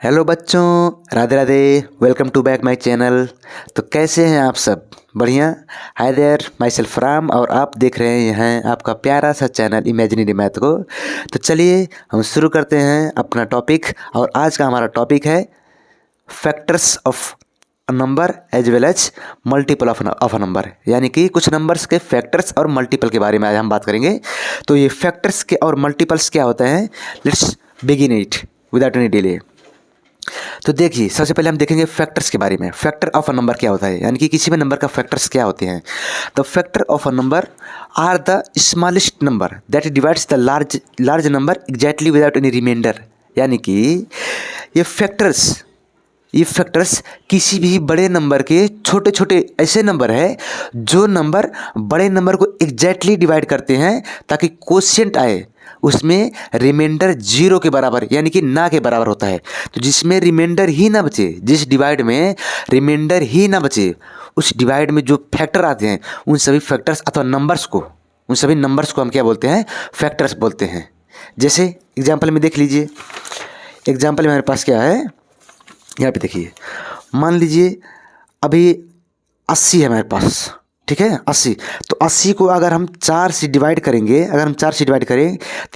Hello बच्चों, Radhe Radhe. Welcome to back my channel. तो कैसे हैं आप सब? बढ़िया। Hi there, my self Ram और आप देख रहे हैं आपका प्यारा सा चैनल इमेजिनरी मैथ को। तो चलिए हम शुरू करते हैं अपना टॉपिक। और आज का हमारा टॉपिक है factors of a number as well as multiple of a number, यानी कि कुछ नंबर्स के फैक्टर्स और मल्टीपल के बारे में आज हम बात करेंगे। तो ये फैक्टर्स के और मल्टीपल्स क्या होते हैं, let's begin it without any delay. तो देखिए, सबसे पहले हम देखेंगे फैक्टर्स के बारे में। फैक्टर ऑफ अ नंबर क्या होता है, यानी कि किसी भी नंबर का फैक्टर्स क्या होते हैं। The factor of a number are the smallest number that divides the large number exactly without any reminder. यानी कि ये फैक्टर्स किसी भी बड़े नंबर के छोटे छोटे ऐसे नंबर है जो नंबर बड़े नंबर को एग्जैक्टली डिवाइड करते हैं ताकि कोशिएंट आए उसमें रिमाइंडर जीरो के बराबर, यानी कि ना के बराबर होता है। तो जिसमें रिमाइंडर ही ना बचे, जिस डिवाइड में रिमाइंडर ही ना बचे, उस डिवाइड में जो फैक्टर आते हैं उन सभी फैक्टर्स अथवा नंबर्स को हम क्या बोलते हैं, फैक्टर्स बोलते हैं। जैसे एग्जाम्पल में देख लीजिए, एग्जाम्पल में हमारे पास क्या है, यहाँ पे देखिए। मान लीजिए अभी 80 है हमारे पास, ठीक है 80। तो 80 को अगर हम 4 से डिवाइड करेंगे, तो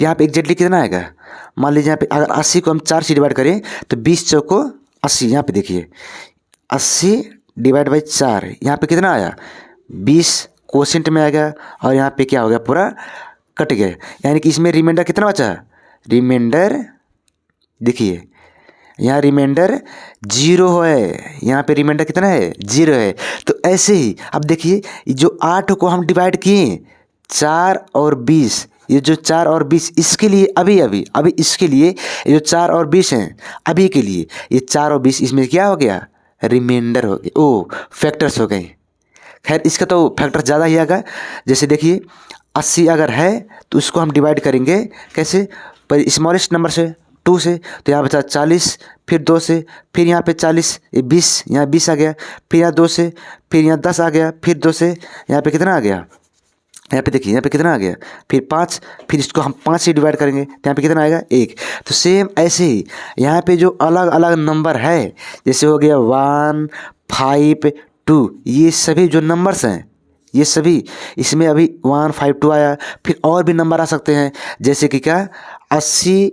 यहाँ पे एग्जैक्टली कितना आएगा। मान लीजिए यहाँ पे अगर 80 को हम 4 से डिवाइड करें तो 20 चौको 80। यहाँ पे देखिए 80 डिवाइड बाई 4, यहाँ पे कितना आया 20 कोशेंट में आ गया और यहाँ पे क्या हो गया, पूरा कट गया। यानी कि इसमें रिमाइंडर कितना बचा, रिमाइंडर देखिए यहाँ रिमाइंडर जीरो है, यहाँ पे रिमाइंडर कितना है, जीरो है। तो ऐसे ही अब देखिए जो 8 को हम डिवाइड किए 4 और 20, ये जो 4 और 20 इसके लिए अभी इसके लिए ये जो 4 और 20 हैं अभी के लिए, ये 4 और 20 इसमें क्या हो गया, रिमाइंडर हो गए, ओ फैक्टर्स हो गए। खैर इसका तो फैक्टर ज़्यादा ही आएगा। जैसे देखिए 80 अगर है तो उसको हम डिवाइड करेंगे कैसे, पर स्मॉलेस्ट नंबर से 2 से, तो यहाँ बचा 40, फिर 2 से, फिर यहाँ पे 40, ये 20, यहाँ 20 आ गया, फिर यहाँ 2 से, फिर यहाँ 10 आ गया, फिर 2 से, यहाँ पे कितना आ गया, यहाँ पे देखिए यहाँ पे कितना आ गया, फिर 5, फिर इसको हम 5 से डिवाइड करेंगे तो यहाँ पे कितना आएगा 1। तो सेम ऐसे ही यहाँ पे जो अलग अलग नंबर है, जैसे हो गया 1, 5, 2, ये सभी जो नंबर्स हैं ये सभी, इसमें अभी 1, 5, 2 आया, फिर और भी नंबर आ सकते हैं। जैसे कि क्या 80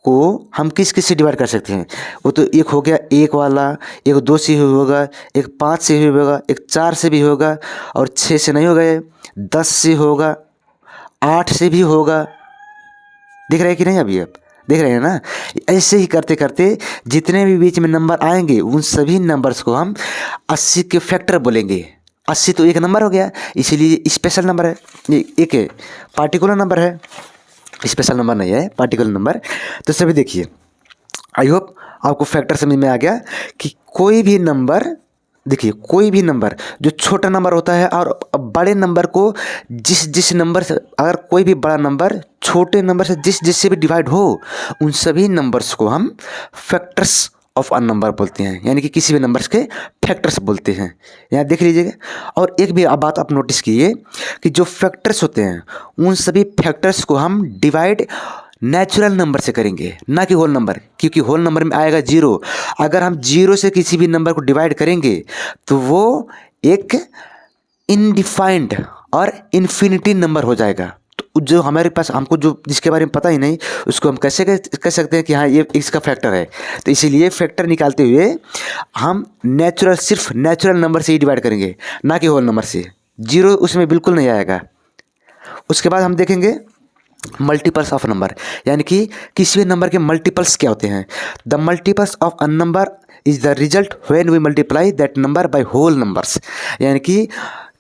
को हम किस किस से डिवाइड कर सकते हैं, वो तो एक हो गया 1 वाला, एक 2 से भी होगा, एक 5 से भी होगा, एक 4 से भी होगा, और 6 से नहीं होगा, ये 10 से होगा, 8 से भी होगा। दिख रहा है कि नहीं, अभी आप देख रहे हैं ना। ऐसे ही करते करते जितने भी बीच में नंबर आएंगे उन सभी नंबर्स को हम 80 के फैक्टर बोलेंगे। 80 तो एक नंबर हो गया, इसीलिए स्पेशल नंबर है, ये एक है पार्टिकुलर नंबर है, स्पेशल नंबर नहीं है, पार्टिकुलर नंबर। तो सभी देखिए, आई होप आपको फैक्टर समझ में आ गया कि कोई भी नंबर, देखिए कोई भी नंबर जो छोटा नंबर होता है और बड़े नंबर को जिस नंबर से, अगर कोई भी बड़ा नंबर छोटे नंबर से जिससे भी डिवाइड हो, उन सभी नंबर्स को हम फैक्टर्स ऑफ अ नंबर बोलते हैं, यानी कि किसी भी नंबर्स के फैक्टर्स बोलते हैं। यहाँ देख लीजिएगा। और एक भी बात आप नोटिस कीजिए कि जो फैक्टर्स होते हैं उन सभी फैक्टर्स को हम डिवाइड नेचुरल नंबर से करेंगे, ना कि होल नंबर, क्योंकि होल नंबर में आएगा जीरो। अगर हम जीरो से किसी भी नंबर को डिवाइड करेंगे तो वो एक इनडिफाइंड और इन्फिनिटी नंबर हो जाएगा। तो जो हमारे पास, हमको जो जिसके बारे में पता ही नहीं, उसको हम कैसे कह सकते हैं कि हाँ ये इसका फैक्टर है। तो इसीलिए फैक्टर निकालते हुए हम सिर्फ नेचुरल नंबर से ही डिवाइड करेंगे, ना कि होल नंबर से। जीरो उसमें बिल्कुल नहीं आएगा। उसके बाद हम देखेंगे मल्टीपल्स ऑफ नंबर, यानी कि किसी भी नंबर के मल्टीपल्स क्या होते हैं। The multiples of a number is the result when we multiply that number by whole numbers. यानी कि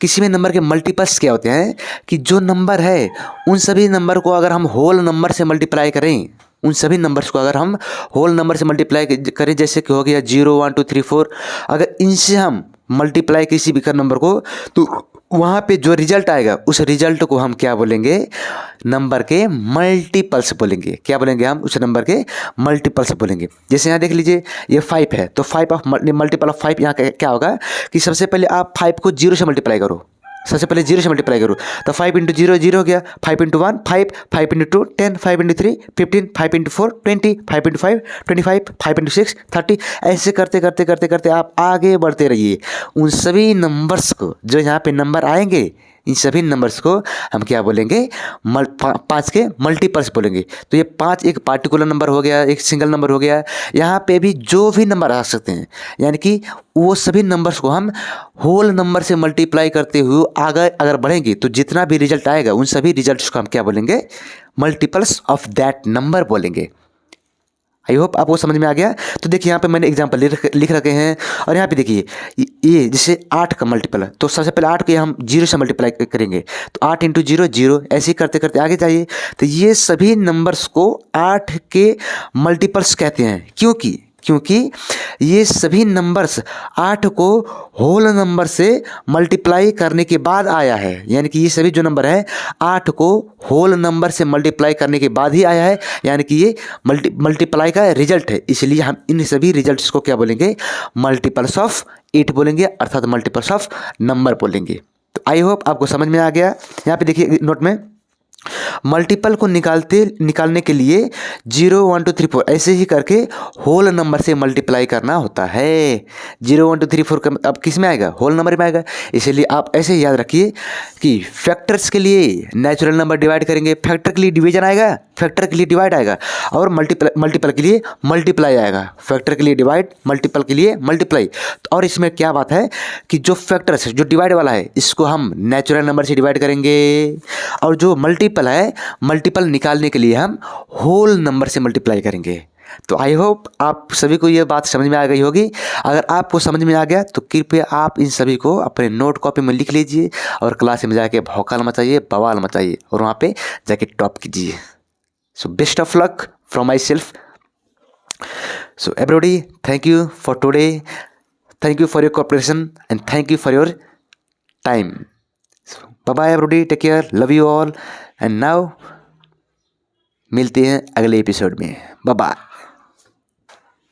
किसी भी नंबर के मल्टीपल्स क्या होते हैं कि जो नंबर है उन सभी नंबर को अगर हम होल नंबर से मल्टीप्लाई करें, उन सभी नंबर्स को अगर हम होल नंबर से मल्टीप्लाई करें, जैसे कि हो गया 0, 1, 2, 3, 4, अगर इनसे हम मल्टीप्लाई किसी भी नंबर को, तो वहाँ पे जो रिजल्ट आएगा उस रिजल्ट को हम क्या बोलेंगे, नंबर के मल्टीपल्स बोलेंगे। क्या बोलेंगे हम, उस नंबर के मल्टीपल्स बोलेंगे। जैसे यहाँ देख लीजिए ये 5 है, तो 5 ऑफ मल्टीपल ऑफ 5, यहाँ क्या होगा कि सबसे पहले आप 5 को 0 से मल्टीप्लाई करो, सबसे पहले 0 से मल्टीप्लाई करूँ तो 5 इंटू 0 0 हो गया, 5 into 1 5, 5 into 2 10, 5 into 3 15, 5 into 4 20, 5 into 5 25, 5 into 6 30। ऐसे करते करते करते करते आप आगे बढ़ते रहिए। उन सभी नंबर्स को जो यहाँ पे नंबर आएंगे, इन सभी नंबर्स को हम क्या बोलेंगे, 5 के मल्टीपल्स बोलेंगे। तो ये 5 एक पार्टिकुलर नंबर हो गया, एक सिंगल नंबर हो गया। यहाँ पे भी जो भी नंबर आ सकते हैं, यानी कि वो सभी नंबर्स को हम होल नंबर से मल्टीप्लाई करते हुए आगे अगर बढ़ेंगे तो जितना भी रिजल्ट आएगा उन सभी रिजल्ट्स को हम क्या बोलेंगे, मल्टीपल्स ऑफ दैट नंबर बोलेंगे। आई होप आपको समझ में आ गया। तो देखिए यहाँ पे मैंने एग्जांपल लिख रखे हैं, और यहाँ पे देखिए ये जैसे 8 का मल्टीपल है, तो सबसे पहले 8 को हम 0 से मल्टीप्लाई करेंगे, तो 8 इंटू 0 0, ऐसे ही करते करते आगे जाइए। तो ये सभी नंबर्स को 8 के मल्टीपल्स कहते हैं। क्योंकि ये सभी नंबर्स 8 को होल नंबर से मल्टीप्लाई करने के बाद आया है, यानी कि ये सभी जो नंबर है 8 को होल नंबर से मल्टीप्लाई करने के बाद ही आया है, यानी कि ये मल्टीप्लाई का रिजल्ट है। इसलिए हम इन सभी रिजल्ट्स को क्या बोलेंगे, मल्टीपल्स ऑफ 8 बोलेंगे, अर्थात मल्टीपल्स ऑफ नंबर बोलेंगे। तो आई होप आपको समझ में आ गया। यहाँ पे देखिए नोट में मल्टीपल को निकालने के लिए 0 1 2 3 4 ऐसे ही करके होल नंबर से मल्टीप्लाई करना होता है। 0 1 2 3 4 अब किस में आएगा, होल नंबर में आएगा। इसलिए आप ऐसे ही याद रखिए कि फैक्टर्स के लिए नेचुरल नंबर डिवाइड करेंगे, फैक्टर के लिए डिवीजन आएगा, फैक्टर के लिए डिवाइड आएगा, और मल्टीपल के लिए मल्टीप्लाई आएगा। फैक्टर के लिए डिवाइड, मल्टीपल के लिए मल्टीप्लाई। और इसमें क्या बात है कि जो फैक्टर्स जो डिवाइड वाला है इसको हम नेचुरल नंबर से डिवाइड करेंगे, और जो मल्टीपल है, मल्टीपल निकालने के लिए हम होल नंबर से मल्टीप्लाई करेंगे। तो आई होप आप सभी को ये बात समझ में आ गई होगी। अगर आपको समझ में आ गया तो कृपया आप इन सभी को अपने नोट कॉपी में लिख लीजिए, और क्लास में जाके भौकाल मचाइए, बवाल मचाइए, और वहाँ पे जाके टॉप कीजिए। So best of luck from myself. So everybody, thank you for today. Thank you for your cooperation and thank you for your time. So bye bye everybody. Take care. Love you all. And now मिलते हैं अगले episode में। Bye bye.